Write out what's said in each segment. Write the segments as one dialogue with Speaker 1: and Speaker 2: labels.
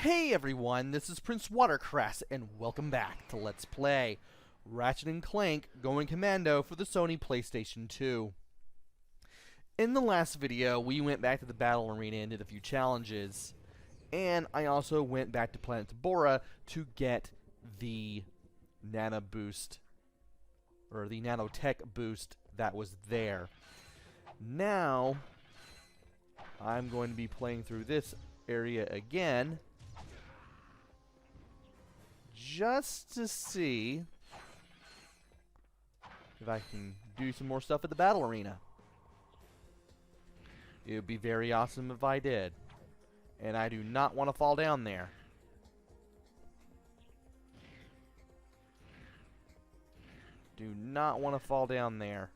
Speaker 1: Hey everyone, this is PrinceWatercress, and welcome back to Let's Play Ratchet and Clank Going Commando for the Sony PlayStation 2. In the last video, we went back to the battle arena and did a few challenges, and I also went back to Planet Tabora to get the nano boost, or the nanotech boost that was there. Now, I'm going to be playing through this area again, just to see if I can do some more stuff at the battle arena. It would be very awesome if I did. And I do not want to fall down there. Do not want to fall down there.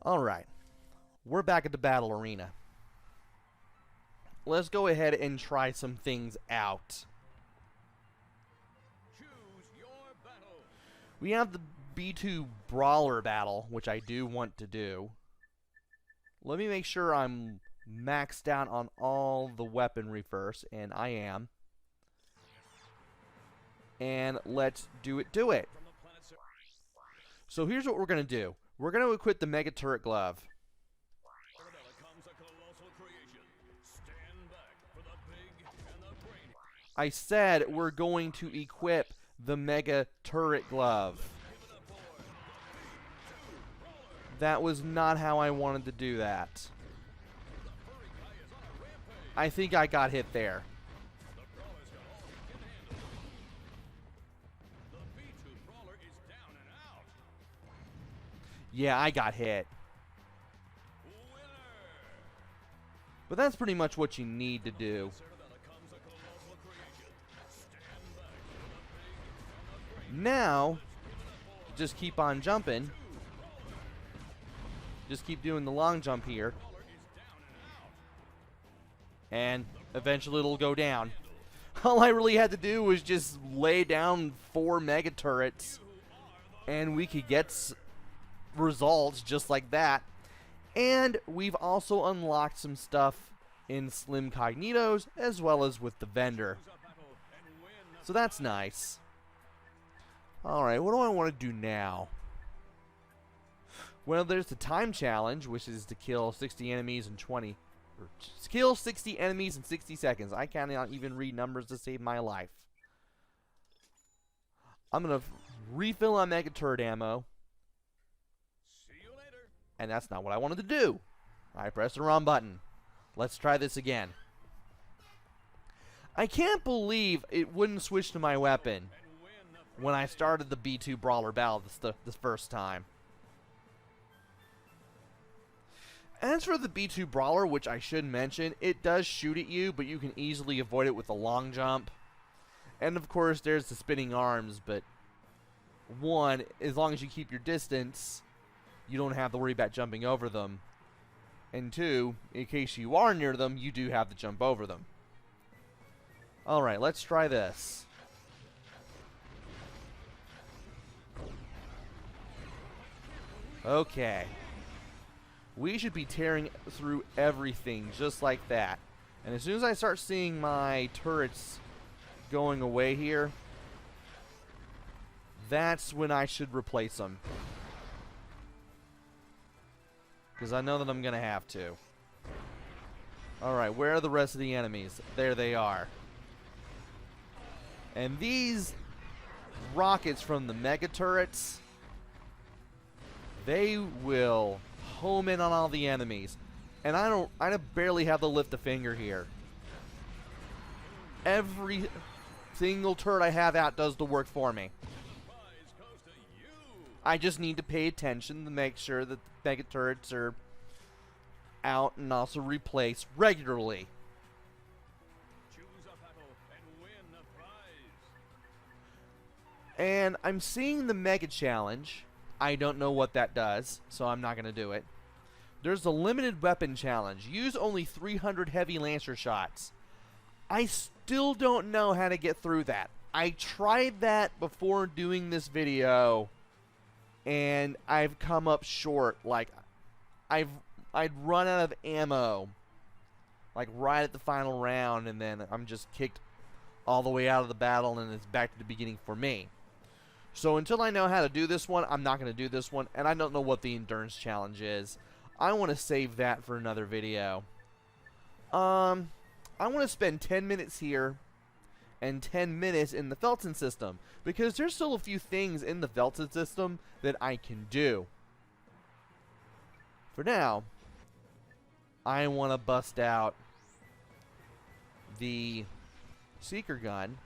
Speaker 1: Alright. We're back at the battle arena. Let's go ahead and try some things out.
Speaker 2: Choose your battle.
Speaker 1: We have the B2 Brawler battle, which I do want to do. Let me make sure I'm maxed out on all the weaponry first, and I am. And let's do it.
Speaker 2: From the planet
Speaker 1: So here's what we're going to do. We're going to equip the Mega Turret Glove.
Speaker 2: Arabella comes a colossal creation. Stand back for the big and the brainy.
Speaker 1: I said we're going to equip the Mega Turret Glove.
Speaker 2: Give it up, boy. Brawler.
Speaker 1: That was not how I wanted to do that.
Speaker 2: The furry guy is on a rampage.
Speaker 1: I think I got hit there.
Speaker 2: The brawler's got all he can handle. The B2 brawler is down and out.
Speaker 1: Yeah, I got hit.
Speaker 2: Winner.
Speaker 1: But that's pretty much what you need to do.
Speaker 2: Arabella comes a colossal creation. Stand back for the big and the brainy.
Speaker 1: Now,
Speaker 2: Give it up, boy.
Speaker 1: just keep on jumping. Just keep doing the long jump here.
Speaker 2: Brawler is down and out.
Speaker 1: And eventually it'll go down. All I really had to do was just lay down 4 Mega Turrets, and we could get results just like that. And we've also unlocked some stuff in Slim Cognitos as well as with the vendor.
Speaker 2: Choose a battle and win the
Speaker 1: So that's nice. Alright, what do I want to do now? Well, there's the time challenge, which is to kill 60 enemies in 20. Or kill 60 enemies in 60 seconds. I cannot even read numbers to save my life. I'm going to refill on Mega Turret ammo.
Speaker 2: See you later.
Speaker 1: And that's not what I wanted to do. I pressed the wrong button. Let's try this again. I can't believe it wouldn't switch to my weapon
Speaker 2: And win the
Speaker 1: when I started the B2 Brawler battle this first time. As for the B2 Brawler, which I should mention, it does shoot at you, but you can easily avoid it with a long jump. And of course, there's the spinning arms, but one, as long as you keep your distance, you don't have to worry about jumping over them. And two, in case you are near them, you do have to jump over them. Alright, let's try this. Okay. We should be tearing through everything just like that. And as soon as I start seeing my turrets going away here, that's when I should replace them. Because I know that I'm going to have to. Alright, where are the rest of the enemies? There they are. And these rockets from the Mega Turrets, they will home in on all the enemies. And I barely have to lift a finger here. Every single turret I have out does the work for me.
Speaker 2: prize goes to you.
Speaker 1: I just need to pay attention to make sure that the Mega Turrets are out and also replaced regularly.
Speaker 2: Choose a battle and win the prize.
Speaker 1: And I'm seeing the Mega Challenge. I don't know what that does, so I'm not going to do it. There's the Limited Weapon Challenge. Use only 300 heavy Lancer shots. I still don't know how to get through that. I tried that before doing this video, and I've come up short. Like, I'd run out of ammo like right at the final round, and then I'm just kicked all the way out of the battle, and it's back to the beginning for me. So until I know how to do this one, I'm not going to do this one, and I don't know what the endurance challenge is. I want to save that for another video. I want to spend 10 minutes here and 10 minutes in the Feltzin System, because there's still a few things in the Feltzin System that I can do. For now, I want to bust out the Seeker Gun.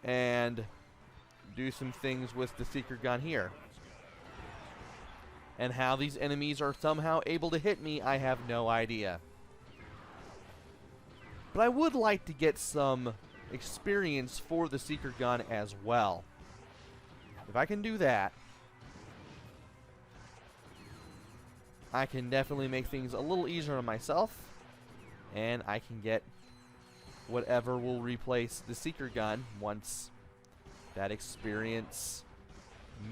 Speaker 1: And do some things with the Seeker Gun here. And how these enemies are somehow able to hit me, I have no idea. But I would like to get some experience for the Seeker Gun as well. If I can do that, I can definitely make things a little easier on myself, and I can get whatever will replace the Seeker Gun once that experience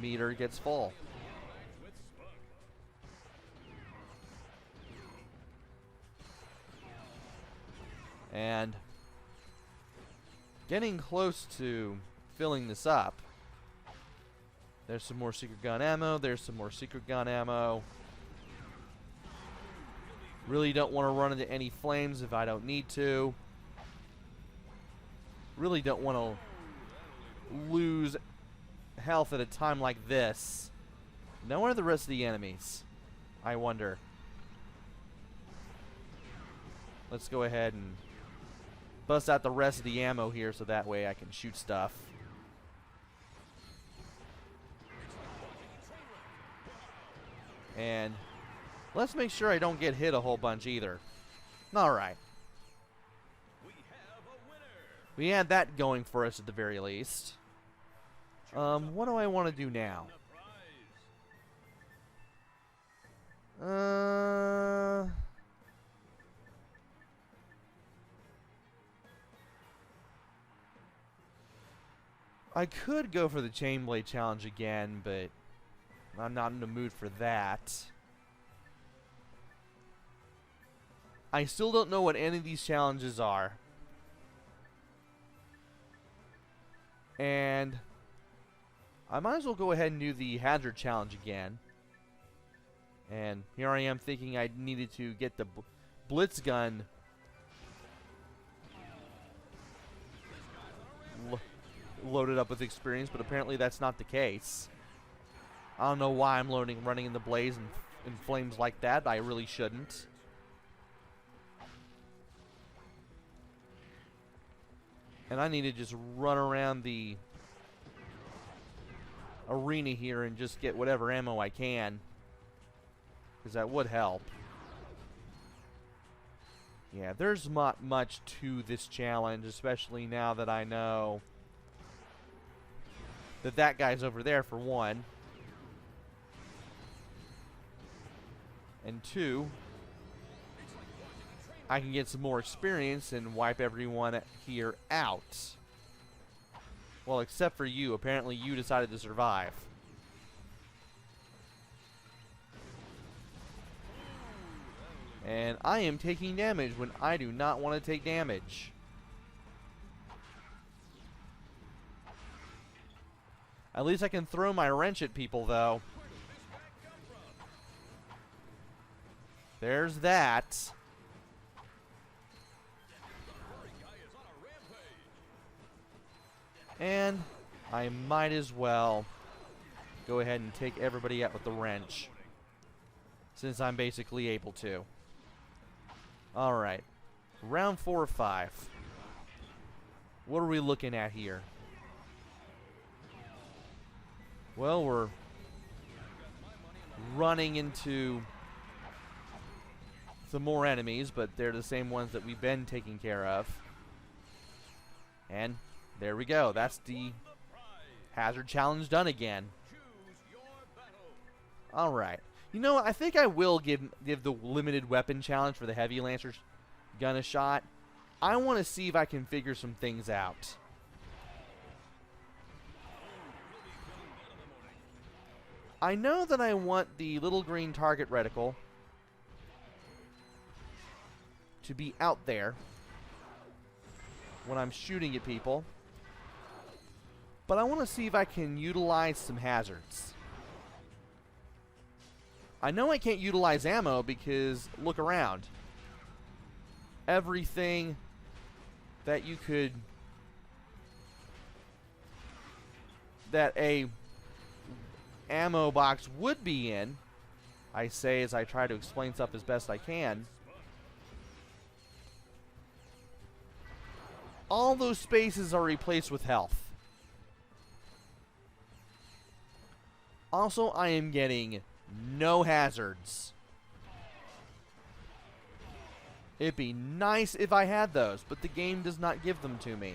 Speaker 1: meter gets full. And getting close to filling this up. There's some more Secret Gun ammo. There's some more Secret Gun ammo. Really don't want to run into any flames if I don't need to. Really don't want to lose health at a time like this. Now where are the rest of the enemies? I wonder. Let's go ahead and bust out the rest of the ammo here so that way I can shoot stuff. And let's make sure I don't get hit a whole bunch either. Alright. We had that going for us at the very least. What do I want to do now? I could go for the Chain Blade Challenge again, but I'm not in the mood for that. I still don't know what any of these challenges are. And I might as well go ahead and do the Hazard Challenge again. And here I am thinking I needed to get the Blitz Gun loaded up with experience, but apparently that's not the case. I don't know why I'm running in the blaze and flames like that. I really shouldn't. And I need to just run around the arena here and just get whatever ammo I can, because that would help. Yeah, there's not much to this challenge, especially now that I know that that guy's over there, for one. And two, I can get some more experience and wipe everyone here out. Well, except for you. Apparently you decided to survive. And I am taking damage when I do not want to take damage. At least I can throw my wrench at people, though. There's that. And I might as well go ahead and take everybody out with the wrench, since I'm basically able to. Alright. Round 4 or 5. What are we looking at here? Well, we're running into some more enemies, but they're the same ones that we've been taking care of. And there we go. That's the Hazard Challenge done again. Alright. You know, I think I will give the Limited Weapon Challenge for the Heavy Lancer gun a shot. I want to see if I can figure some things out. I know that I want the little green target reticle to be out there when I'm shooting at people. But I want to see if I can utilize some hazards. I know I can't utilize ammo because look around. Everything that you could... that a ammo box would be in, I say as I try to explain stuff as best I can. All those spaces are replaced with health. Also, I am getting no hazards. It'd be nice if I had those, but the game does not give them to me.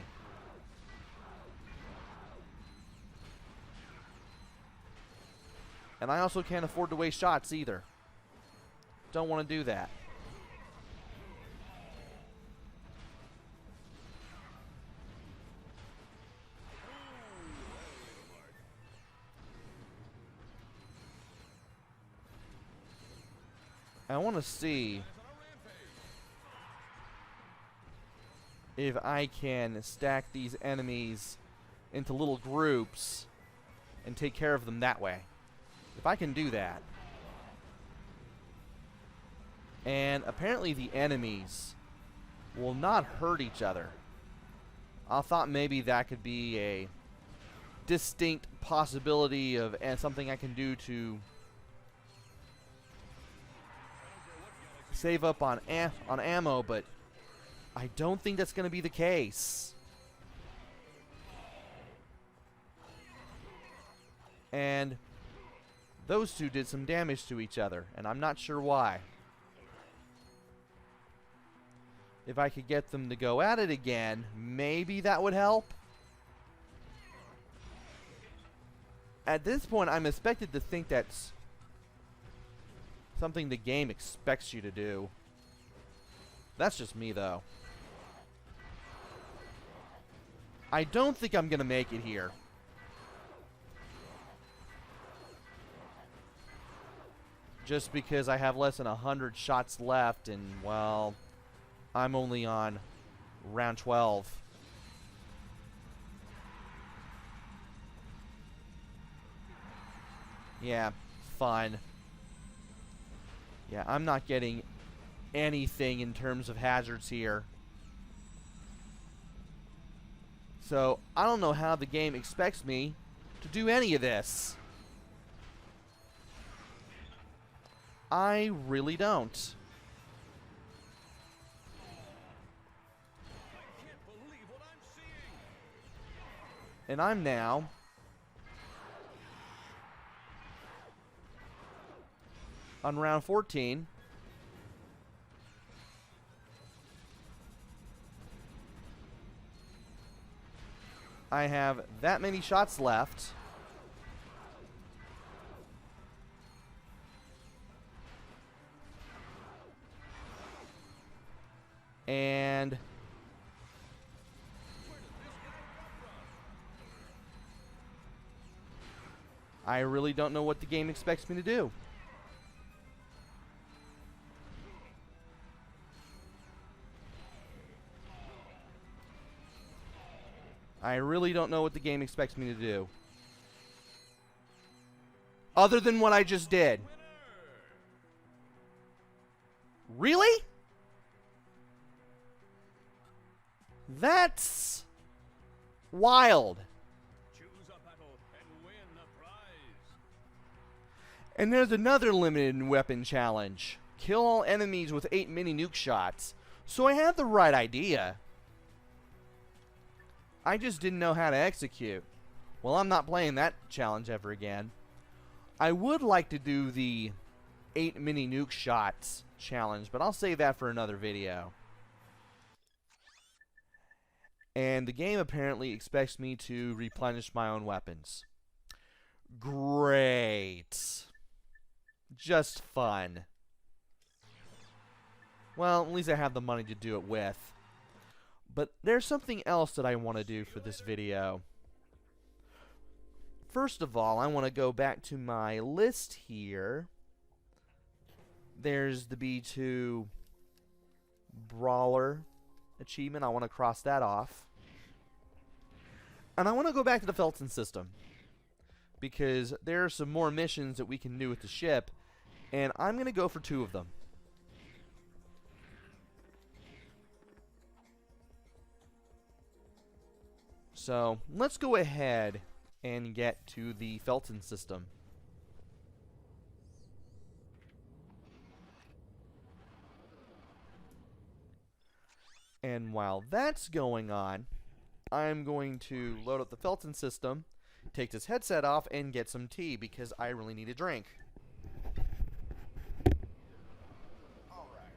Speaker 1: And I also can't afford to waste shots either. Don't want to do that. I want to see if I can stack these enemies into little groups and take care of them that way. If I can do that. And apparently the enemies will not hurt each other. I thought maybe that could be a distinct possibility of something I can do to save up on ammo, but I don't think that's going to be the case. And those two did some damage to each other, and I'm not sure why. If I could get them to go at it again, maybe that would help. At this point, I'm expected to think that's something the game expects you to do. That's just me, though. I don't think I'm going to make it here. Just because I have less than 100 shots left, and, well, I'm only on round 12. Yeah, fine. Yeah, I'm not getting anything in terms of hazards here. So, I don't know how the game expects me to do any of this. I really don't.
Speaker 2: I can't believe what I'm seeing.
Speaker 1: And I'm now on round 14. I have that many shots left. And I really don't know what the game expects me to do. I really don't know what the game expects me to do. Other than what I just did. Really? That's wild.
Speaker 2: Choose a battle and win the prize.
Speaker 1: And there's another limited weapon challenge. Kill all enemies with 8 mini nuke shots. So I had the right idea. I just didn't know how to execute. Well, I'm not playing that challenge ever again. I would like to do the 8 mini nuke shots challenge, but I'll save that for another video. And the game apparently expects me to replenish my own weapons. Great. Just fun. Well, at least I have the money to do it with. But there's something else that I want to do for this video. first of all, I want to go back to my list here. There's the B2 Brawler achievement. I want to cross that off. And I want to go back to the Feltzin System, because there are some more missions that we can do with the ship, and I'm going to go for 2 of them. So let's go ahead and get to the Feltzin System. And while that's going on, I'm going to load up the Feltzin System, take this headset off, and get some tea, because I really need a drink. Alright.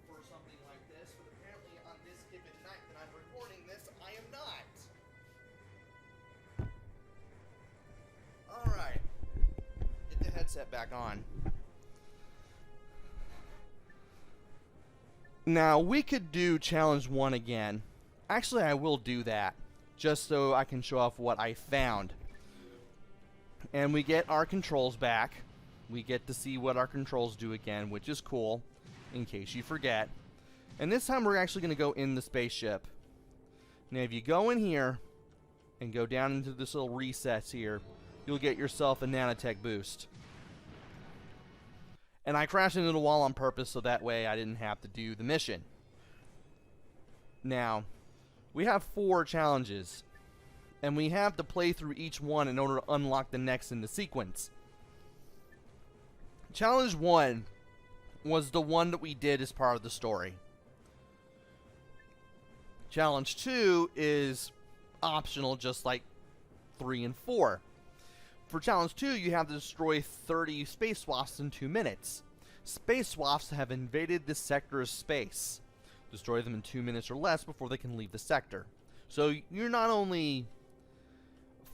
Speaker 1: For something like this, but apparently on this given night that I'm recording this, I am not. Alright. Get the headset back on. Now, we could do Challenge 1 again. Actually, I will do that, just so I can show off what I found. And we get our controls back. We get to see what our controls do again, which is cool, in case you forget. And this time we're actually going to go in the spaceship. Now if you go in here and go down into this little recess here, you'll get yourself a nanotech boost. And I crashed into the wall on purpose so that way I didn't have to do the mission. Now, we have 4 challenges, and we have to play through each one in order to unlock the next in the sequence. Challenge 1 was the one that we did as part of the story. Challenge 2 is optional, just like 3 and 4. For Challenge 2, you have to destroy 30 space wasps in 2 minutes. Space wasps have invaded this sector of space. Destroy them in 2 minutes or less before they can leave the sector. So you're not only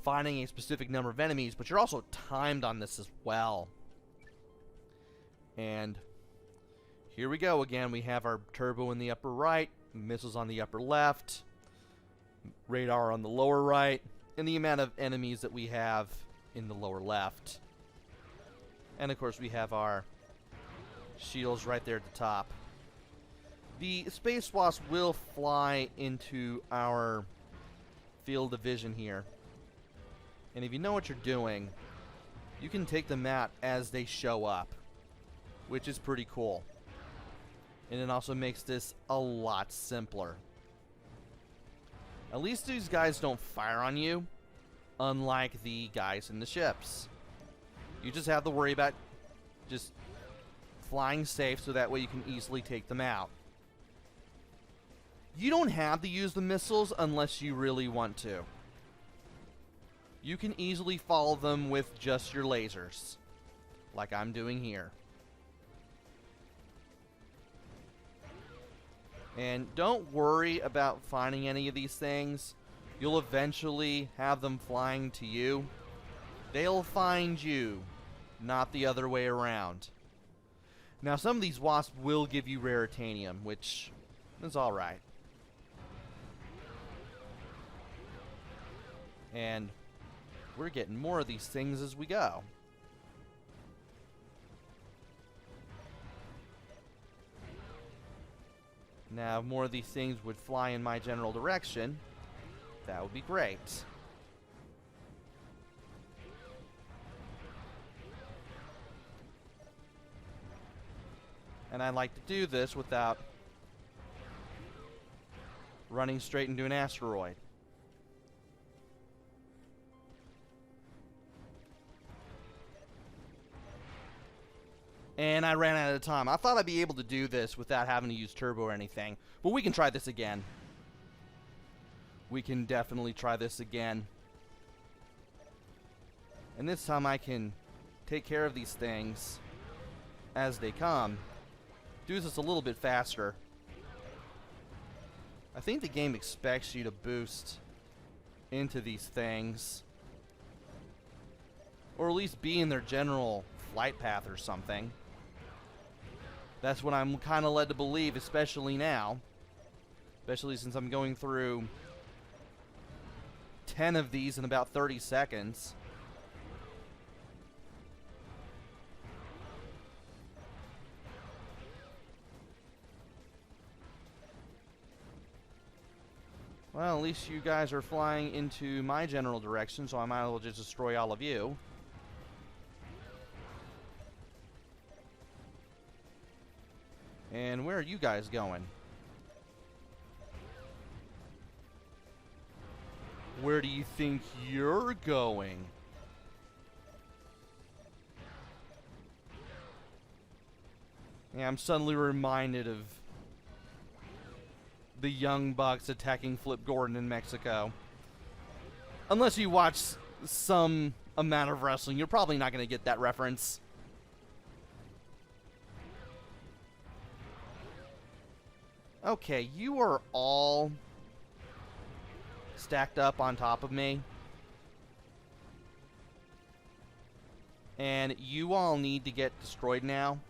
Speaker 1: finding a specific number of enemies, but you're also timed on this as well. And here we go again. We have our turbo in the upper right, missiles on the upper left, radar on the lower right, and the amount of enemies that we have in the lower left. And of course we have our shields right there at the top. The Space Wasp will fly into our field of vision here. And if you know what you're doing, you can take them out as they show up, which is pretty cool. And it also makes this a lot simpler. At least these guys don't fire on you, unlike the guys in the ships. You just have to worry about just flying safe so that way you can easily take them out. You don't have to use the missiles unless you really want to. You can easily follow them with just your lasers, like I'm doing here. And don't worry about finding any of these things. You'll eventually have them flying to you. They'll find you, not the other way around. Now, some of these wasps will give you raritanium, which is alright. And we're getting more of these things as we go. Now, if more of these things would fly in my general direction, that would be great. And I'd like to do this without running straight into an asteroid. And I ran out of time. I thought I'd be able to do this without having to use turbo or anything. But we can try this again. We can definitely try this again. And this time I can take care of these things as they come. Do this a little bit faster. I think the game expects you to boost into these things. Or at least be in their general flight path or something. That's what I'm kind of led to believe, especially now. Especially since I'm going through 10 of these in about 30 seconds. Well, at least you guys are flying into my general direction, so I might as well just destroy all of you. And where are you guys going? Where do you think you're going? Yeah, I'm suddenly reminded of the Young Bucks attacking Flip Gordon in Mexico. Unless you watch some amount of wrestling, you're probably not going to get that reference. Okay, you are all stacked up on top of me. And you all need to get destroyed now.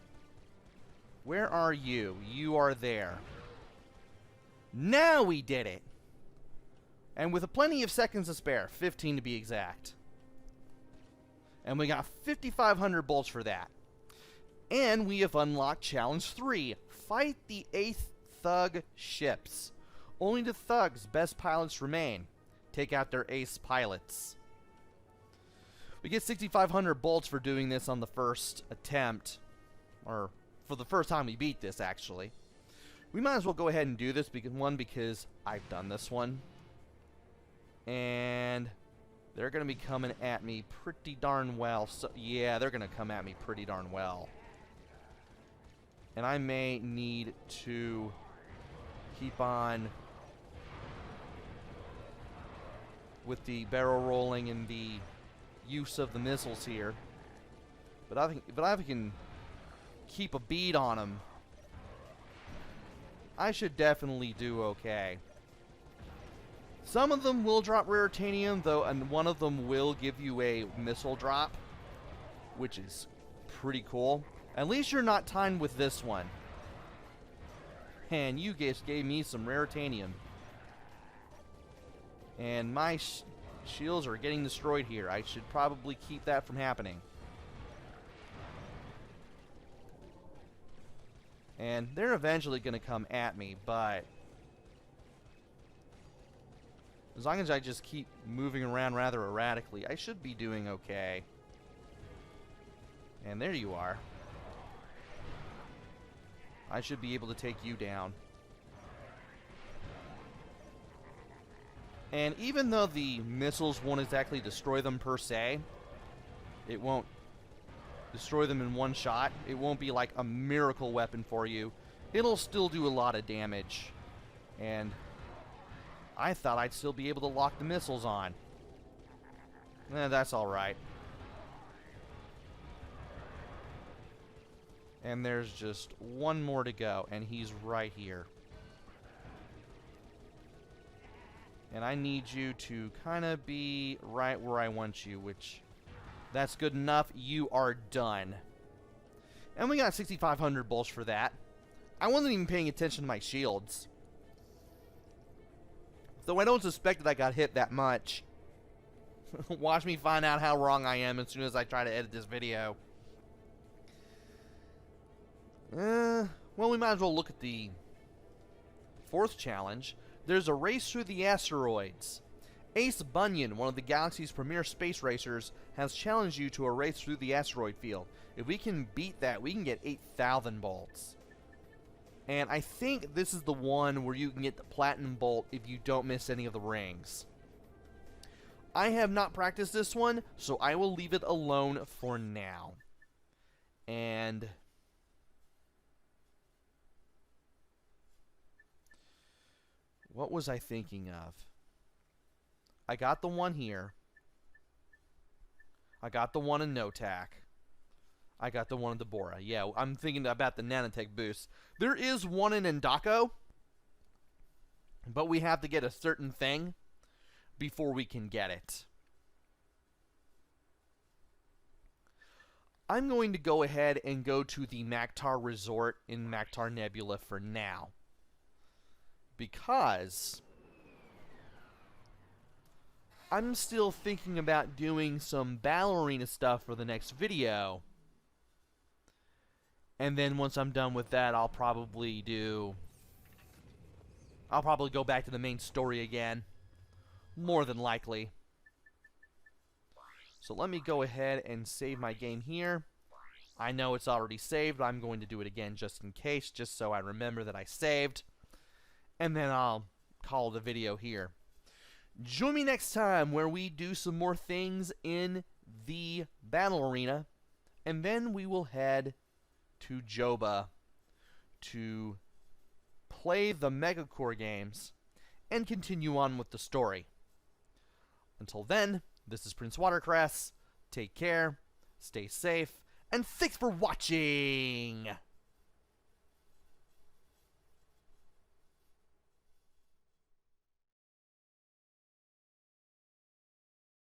Speaker 1: Where are you? You are there. Now we did it! And with plenty of seconds to spare, 15 to be exact. And we got 5,500 bolts for that. And we have unlocked Challenge 3. Fight the 8th Thug ships. Only the Thugs' best pilots remain. Take out their ace pilots. We get 6,500 bolts for doing this on the first attempt. Or, for the first time we beat this, actually. We might as well go ahead and do this, because I've done this one. And they're going to be coming at me pretty darn well. So, yeah, they're going to come at me pretty darn well. And I may need to keep on with the barrel rolling and the use of the missiles here. But I can keep a bead on them, I should definitely do okay. Some of them will drop raritanium, though, and one of them will give you a missile drop, which is pretty cool. At least you're not timed with this one. And you guys gave me some raritanium. And my shields are getting destroyed here. I should probably keep that from happening. And they're eventually going to come at me, but as long as I just keep moving around rather erratically, I should be doing okay. And there you are. I should be able to take you down. And even though the missiles won't exactly destroy them per se, it won't destroy them in one shot. It won't be like a miracle weapon for you. It'll still do a lot of damage. And I thought I'd still be able to lock the missiles on. That's alright. And there's just one more to go, and he's right here. And I need you to kind of be right where I want you, which that's good enough. You are done. And we got 6,500 bolts for that. I wasn't even paying attention to my shields. So I don't suspect that I got hit that much. Watch me find out how wrong I am as soon as I try to edit this video. Well, we might as well look at the fourth challenge. There's a race through the asteroids. Ace Bunyan, one of the galaxy's premier space racers, has challenged you to a race through the asteroid field. If we can beat that, we can get 8,000 bolts. And I think this is the one where you can get the platinum bolt if you don't miss any of the rings. I have not practiced this one, so I will leave it alone for now. And what was I thinking of? I got the one here. I got the one in NoTac. I got the one in Deborah. Yeah, I'm thinking about the nanotech boost. There is one in Endako, But we have to get a certain thing before we can get it. I'm going to go ahead and go to the Maktar Resort in Maktar Nebula for now. Because I'm still thinking about doing some Battle Arena stuff for the next video. And then once I'm done with that, I'll probably go back to the main story again. More than likely. So let me go ahead and save my game here. I know it's already saved. I'm going to do it again just in case, just so I remember that I saved. And then I'll call the video here. Join me next time where we do some more things in the Battle Arena. And then we will head to Joba to play the Megacore games and continue on with the story. Until then, this is PrinceWatercress. Take care, stay safe, and thanks for watching!